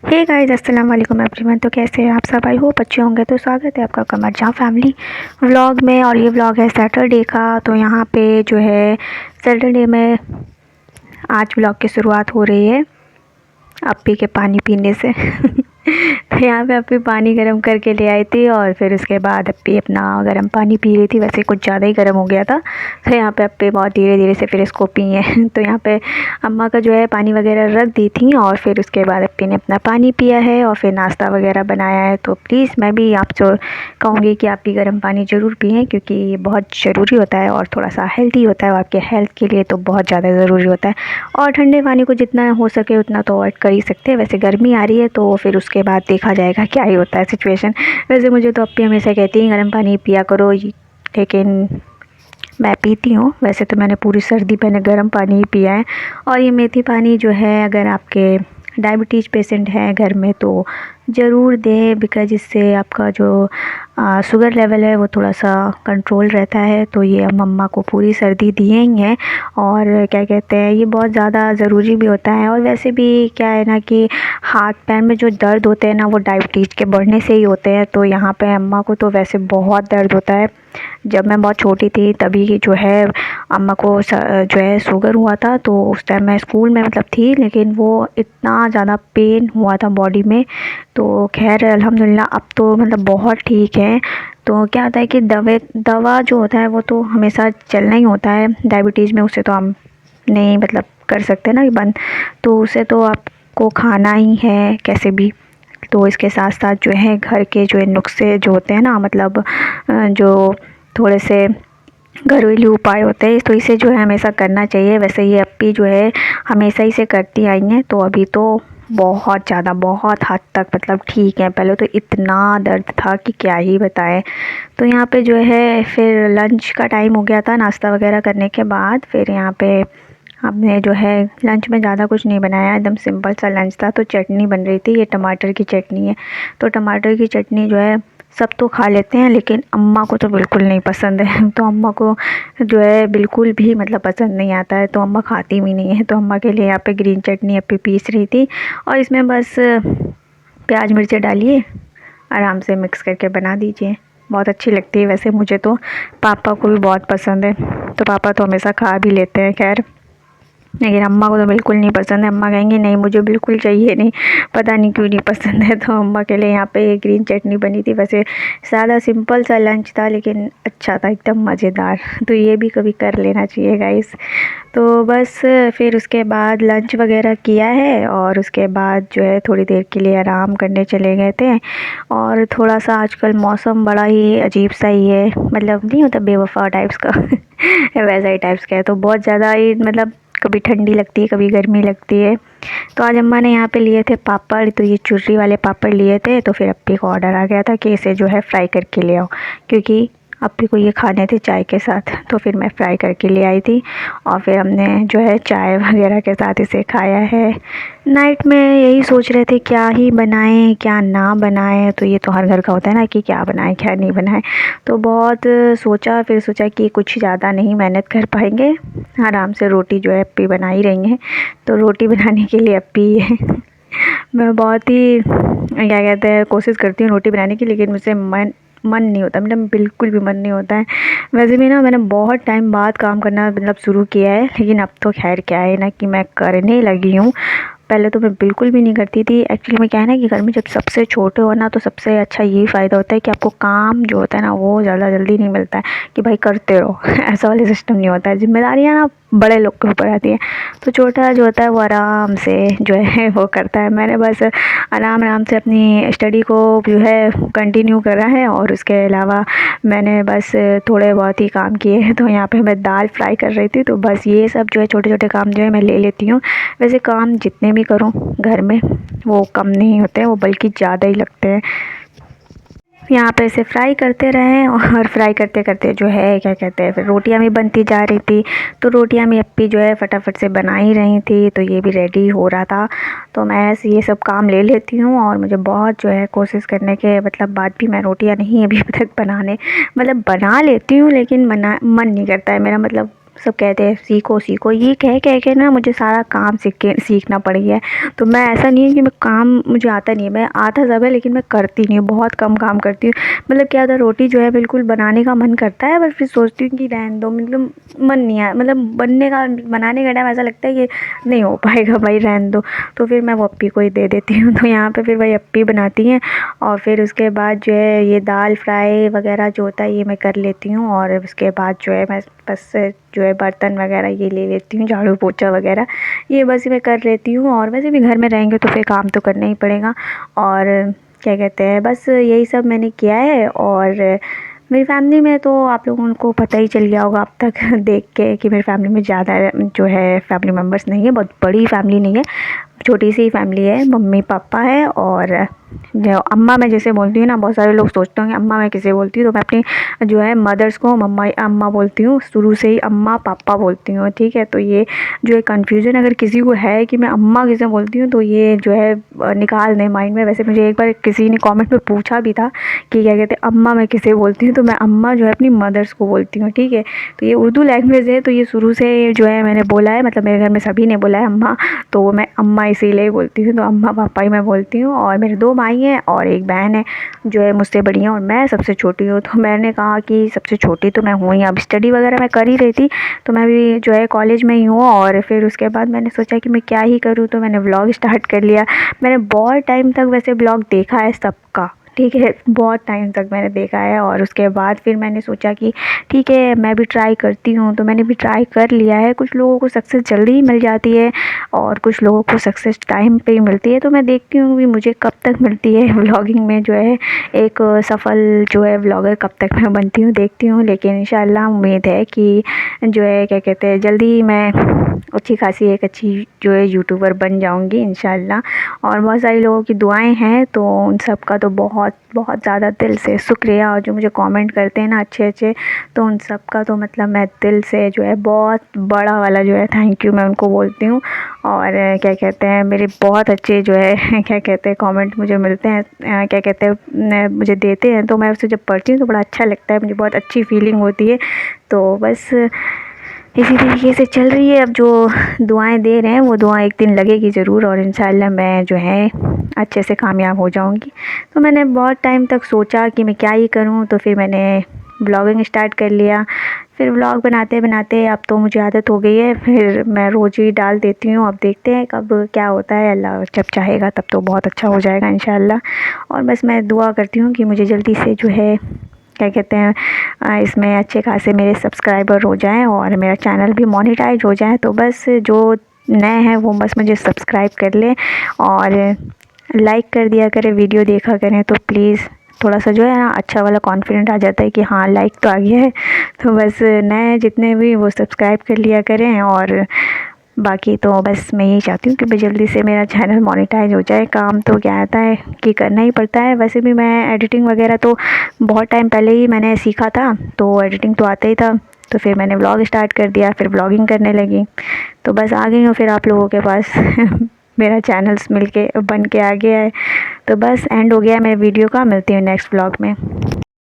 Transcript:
Hey guys, अस्सलाम वालेकुम everyone. तो कैसे हैं आप सब? आई होप अच्छे होंगे। तो स्वागत है आपका कमर जहाँ फैमिली व्लॉग में। और ये व्लॉग है सैटरडे का। तो यहाँ पे जो है सैटरडे में आज व्लॉग की शुरुआत हो रही है अप्पी के पानी पीने से। तो यहाँ पे अप्पी पानी गर्म करके ले आई थी और फिर उसके बाद अप्पी अपना गर्म पानी पी रही थी। वैसे कुछ ज़्यादा ही गर्म हो गया था, तो यहाँ पे अप्पी बहुत धीरे धीरे से फिर इसको पिए। तो यहाँ पे अम्मा का जो है पानी वगैरह रख दी थी और फिर उसके बाद अप्पी ने अपना पानी पिया है और फिर नाश्ता वगैरह बनाया है। तो प्लीज़ मैं भी आपसे कहूँगी कि आप भी गर्म पानी ज़रूर पिएँ, क्योंकि ये बहुत ज़रूरी होता है और थोड़ा सा हेल्दी होता है और आपके हेल्थ के लिए तो बहुत ज़्यादा ज़रूरी होता है। और ठंडे पानी को जितना हो सके उतना तो अवॉइड कर ही सकते हैं। वैसे गर्मी आ रही है तो फिर उसके बाद देखा जाएगा क्या ही होता है सिचुएशन। वैसे मुझे तो अप्पी हमेशा कहती हैं गर्म पानी पिया करो, लेकिन मैं पीती हूँ। वैसे तो मैंने पूरी सर्दी मैंने गर्म पानी ही पिया है। और ये मेथी पानी जो है, अगर आपके डायबिटीज़ पेशेंट हैं घर में तो ज़रूर दें, बिकॉज़ इससे आपका जो शुगर लेवल है वो थोड़ा सा कंट्रोल रहता है। तो ये मम्मा को पूरी सर्दी दिए ही हैं। और क्या कहते हैं, ये बहुत ज़्यादा ज़रूरी भी होता है। और वैसे भी क्या है ना कि हाथ पैर में जो दर्द होते हैं ना, वो डायबिटीज़ के बढ़ने से ही होते हैं। तो यहाँ पे अम्मा को तो वैसे बहुत दर्द होता है। जब मैं बहुत छोटी थी तभी जो है अम्मा को जो है शुगर हुआ था। तो उस टाइम मैं स्कूल में मतलब थी, लेकिन वो इतना ज़्यादा पेन हुआ था बॉडी में। तो खैर अल्हम्दुलिल्लाह अब तो मतलब बहुत ठीक है। तो क्या होता है कि दवा जो होता है वो तो हमेशा चलना ही होता है डायबिटीज़ में। उसे तो हम नहीं मतलब कर सकते ना कि बंद, तो उसे तो आपको खाना ही है कैसे भी। तो इसके साथ साथ जो है घर के जो है नुस्खे जो होते हैं ना, मतलब जो थोड़े से घरेलू उपाय होते हैं, तो इसे जो है हमेशा करना चाहिए। वैसे ये अप्पी जो है हमेशा इसे करती आई हैं, तो अभी तो बहुत ज़्यादा बहुत हद तक मतलब ठीक है। पहले तो इतना दर्द था कि क्या ही बताएं। तो यहाँ पे जो है फिर लंच का टाइम हो गया था। नाश्ता वगैरह करने के बाद फिर यहाँ पे हमने जो है लंच में ज़्यादा कुछ नहीं बनाया, एकदम सिंपल सा लंच था। तो चटनी बन रही थी, ये टमाटर की चटनी है। तो टमाटर की चटनी जो है सब तो खा लेते हैं, लेकिन अम्मा को तो बिल्कुल नहीं पसंद है। तो अम्मा को जो है बिल्कुल भी मतलब पसंद नहीं आता है, तो अम्मा खाती भी नहीं है। तो अम्मा के लिए यहाँ पे ग्रीन चटनी अप्पी पीस रही थी और इसमें बस प्याज मिर्ची डालिए, आराम से मिक्स करके बना दीजिए। बहुत अच्छी लगती है वैसे मुझे तो, पापा को भी बहुत पसंद है। तो पापा तो हमेशा खा भी लेते हैं खैर, लेकिन अम्मा को तो बिल्कुल नहीं पसंद है। अम्मा कहेंगी नहीं मुझे बिल्कुल चाहिए नहीं, पता नहीं क्यों नहीं पसंद है। तो अम्मा के लिए यहाँ पे ग्रीन चटनी बनी थी। वैसे सादा सिंपल सा लंच था, लेकिन अच्छा था, एकदम मज़ेदार। तो ये भी कभी कर लेना चाहिए गाइस। तो बस फिर उसके बाद लंच वगैरह किया है और उसके बाद जो है थोड़ी देर के लिए आराम करने चले गए थे। और थोड़ा सा आजकल मौसम बड़ा ही अजीब सा ही है, मतलब नहीं होता बेवफा टाइप्स का वैसा ही टाइप्स का है। तो बहुत ज़्यादा ही मतलब कभी ठंडी लगती है कभी गर्मी लगती है। तो आज अम्मा ने यहाँ पे लिए थे पापड़, तो ये चुर्री वाले पापड़ लिए थे। तो फिर अप्पी को ऑर्डर आ गया था कि इसे जो है फ्राई करके ले आओ, क्योंकि अप्पी को ये खाने थे चाय के साथ। तो फिर मैं फ्राई करके ले आई थी और फिर हमने जो है चाय वगैरह के साथ इसे खाया है। नाइट में यही सोच रहे थे क्या ही बनाएं क्या ना बनाएं। तो ये तो हर घर का होता है ना कि क्या बनाएं क्या नहीं बनाएं। तो बहुत सोचा, फिर सोचा कि कुछ ज़्यादा नहीं मेहनत कर पाएंगे, आराम से रोटी जो है अप्पी बना ही रही हैं। तो रोटी बनाने के लिए अप्पी है। मैं बहुत ही क्या कहते हैं कोशिश करती हूँ रोटी बनाने की, लेकिन मुझसे मन नहीं होता, मतलब बिल्कुल भी मन नहीं होता है। वैसे भी ना मैंने बहुत टाइम बाद काम करना मतलब शुरू किया है, लेकिन अब तो खैर क्या है ना कि मैं करने लगी हूँ। पहले तो मैं बिल्कुल भी नहीं करती थी। एक्चुअली में क्या है ना कि घर में जब सबसे छोटे हो ना, तो सबसे अच्छा यही फ़ायदा होता है कि आपको काम जो होता है ना वो ज़्यादा जल्दी नहीं मिलता है कि भाई करते रहो। ऐसा वाला सिस्टम नहीं होता है, जिम्मेदारियाँ ना बड़े लोग के ऊपर आती हैं। तो छोटा जो होता है वो आराम से जो है वो करता है। मैंने बस आराम आराम से अपनी स्टडी को जो है कंटिन्यू करा है और उसके अलावा मैंने बस थोड़े बहुत ही काम किए हैं। तो यहाँ पे मैं दाल फ्राई कर रही थी, तो बस ये सब जो है छोटे छोटे काम जो है मैं ले लेती हूँ। वैसे काम जितने भी करूँ घर में वो कम नहीं होते हैं, वो बल्कि ज़्यादा ही लगते हैं। यहाँ पे इसे फ्राई करते रहें और फ्राई करते करते जो है क्या कहते हैं फिर रोटियाँ भी बनती जा रही थी। तो रोटियाँ भी अप्पी जो है फटाफट से बना ही रही थी, तो ये भी रेडी हो रहा था। तो मैं ऐसे ये सब काम ले लेती हूँ और मुझे बहुत जो है कोशिश करने के मतलब बाद भी मैं रोटियाँ नहीं अभी तक बनाने मतलब बना लेती हूँ, लेकिन मन नहीं करता है मेरा, मतलब सब कहते हैं सीखो सीखो, ये कह के ना मुझे सारा काम सीखना पड़ गया है। तो मैं, ऐसा नहीं है कि मैं काम मुझे आता नहीं है, मैं आता सब है लेकिन मैं करती नहीं हूँ, बहुत कम काम करती हूँ। मतलब क्या था, रोटी जो है बिल्कुल बनाने का मन करता है, पर फिर सोचती हूँ कि रहने दो, मतलब मन नहीं आया, मतलब बनाने का टाइम ऐसा लगता है कि नहीं हो पाएगा भाई, रहने दो। तो फिर मैं वो अप्पी को ही दे देती हूँ। तो यहाँ पर फिर वही अप्पी बनाती हैं और फिर उसके बाद जो है ये दाल फ्राई वगैरह जो होता है ये मैं कर लेती हूँ। और उसके बाद जो है मैं बस जो है बर्तन वगैरह ये ले लेती हूँ, झाड़ू पोछा वगैरह ये बस मैं कर लेती हूँ। और वैसे भी घर में रहेंगे तो फिर काम तो करना ही पड़ेगा। और क्या कहते हैं, बस यही सब मैंने किया है। और मेरी फैमिली में तो आप लोगों को पता ही चल गया होगा अब तक देख के कि मेरी फैमिली में ज़्यादा जो है फैमिली मेम्बर्स नहीं है, बहुत बड़ी फैमिली नहीं है, छोटी सी फैमिली है। मम्मी पापा है और जो अम्मा मैं जैसे बोलती हूँ ना, बहुत सारे लोग सोचते होंगे अम्मा मैं किसे बोलती हूँ, तो मैं अपनी जो है मदर्स को मम्मा अम्मा बोलती हूँ, शुरू से ही अम्मा पापा बोलती हूँ, ठीक है। तो ये जो है कन्फ्यूज़न अगर किसी को है कि मैं अम्मा किसे बोलती हूँ तो ये जो है निकाल दें माइंड में। वैसे मुझे एक बार किसी ने कमेंट में पूछा भी था कि क्या कहते हैं अम्मा मैं किसे बोलती हूँ, तो मैं अम्मा जो है अपनी मदर्स को बोलती हूँ, ठीक है। तो ये उर्दू लैंग्वेज है, तो ये शुरू से जो है मैंने बोला है, मतलब मेरे घर में सभी ने बोला है अम्मा, तो मैं अम्मा इसीलिए बोलती हूँ, तो अम्मा पापा ही मैं बोलती हूँ। और मेरे 2 भाई हैं और एक बहन है जो है मुझसे बड़ी है और मैं सबसे छोटी हूँ। तो मैंने कहा कि सबसे छोटी तो मैं हूँ ही, अब स्टडी वगैरह मैं कर ही रही थी, तो मैं भी जो है कॉलेज में ही हूँ। और फिर उसके बाद मैंने सोचा कि मैं क्या ही करूँ, तो मैंने व्लॉग स्टार्ट कर लिया। मैंने बहुत टाइम तक वैसे व्लॉग देखा है सबका, ठीक है, बहुत टाइम तक मैंने देखा है। और उसके बाद फिर मैंने सोचा कि ठीक है मैं भी ट्राई करती हूँ, तो मैंने भी ट्राई कर लिया है। कुछ लोगों को सक्सेस जल्दी ही मिल जाती है और कुछ लोगों को सक्सेस टाइम पे ही मिलती है। तो मैं देखती हूँ कि मुझे कब तक मिलती है व्लॉगिंग में जो है एक सफल जो है व्लॉगर, कब तक मैं बनती हूँ देखती हूँ। लेकिन इंशाल्लाह उम्मीद है कि जो है क्या कहते हैं जल्दी ही मैं अच्छी खासी एक अच्छी जो है यूट्यूबर बन जाऊंगी इंशाल्लाह। और बहुत सारे लोगों की दुआएं हैं, तो उन सब का तो बहुत बहुत ज़्यादा दिल से शुक्रिया। और जो मुझे कमेंट करते हैं ना अच्छे अच्छे, तो उन सब का तो मतलब मैं दिल से जो है बहुत बड़ा वाला जो है थैंक यू मैं उनको बोलती हूँ। और क्या कहते हैं मेरे बहुत अच्छे जो है क्या कहते हैं कमेंट मुझे मिलते हैं, क्या कहते हैं मुझे देते हैं, तो मैं उसे जब पढ़ती हूँ तो बड़ा अच्छा लगता है, मुझे बहुत अच्छी फीलिंग होती है। तो बस इसी तरीके से चल रही है। अब जो दुआएं दे रहे हैं वो दुआ एक दिन लगेगी ज़रूर और इंशाल्लाह मैं जो है अच्छे से कामयाब हो जाऊंगी। तो मैंने बहुत टाइम तक सोचा कि मैं क्या ही करूं, तो फिर मैंने ब्लॉगिंग स्टार्ट कर लिया। फिर व्लॉग बनाते बनाते अब तो मुझे आदत हो गई है, फिर मैं रोज़ ही डाल देती हूँ। अब देखते हैं कब क्या होता है, अल्लाह जब चाहेगा तब तो बहुत अच्छा हो जाएगा इंशाल्लाह। और बस मैं दुआ करती हूँ कि मुझे जल्दी से जो है क्या कहते हैं इसमें अच्छे खासे मेरे सब्सक्राइबर हो जाएं और मेरा चैनल भी मोनेटाइज हो जाए। तो बस जो नए हैं वो बस मुझे सब्सक्राइब कर लें और लाइक कर दिया करें, वीडियो देखा करें, तो प्लीज़ थोड़ा सा जो है ना अच्छा वाला कॉन्फिडेंट आ जाता है कि हाँ लाइक तो आ गया है। तो बस नए जितने भी वो सब्सक्राइब कर लिया करें। और बाकी तो बस मैं यही चाहती हूँ कि भाई जल्दी से मेरा चैनल मोनेटाइज हो जाए। काम तो क्या आता है कि करना ही पड़ता है। वैसे भी मैं एडिटिंग वगैरह तो बहुत टाइम पहले ही मैंने सीखा था, तो एडिटिंग तो आता ही था। तो फिर मैंने व्लॉग स्टार्ट कर दिया, फिर व्लॉगिंग करने लगी, तो बस आ गई हूँ फिर आप लोगों के पास मेरा चैनल्स मिल के बन के आ गया है। तो बस एंड हो गया है मेरे वीडियो का, मिलती हूँ नेक्स्ट व्लॉग में।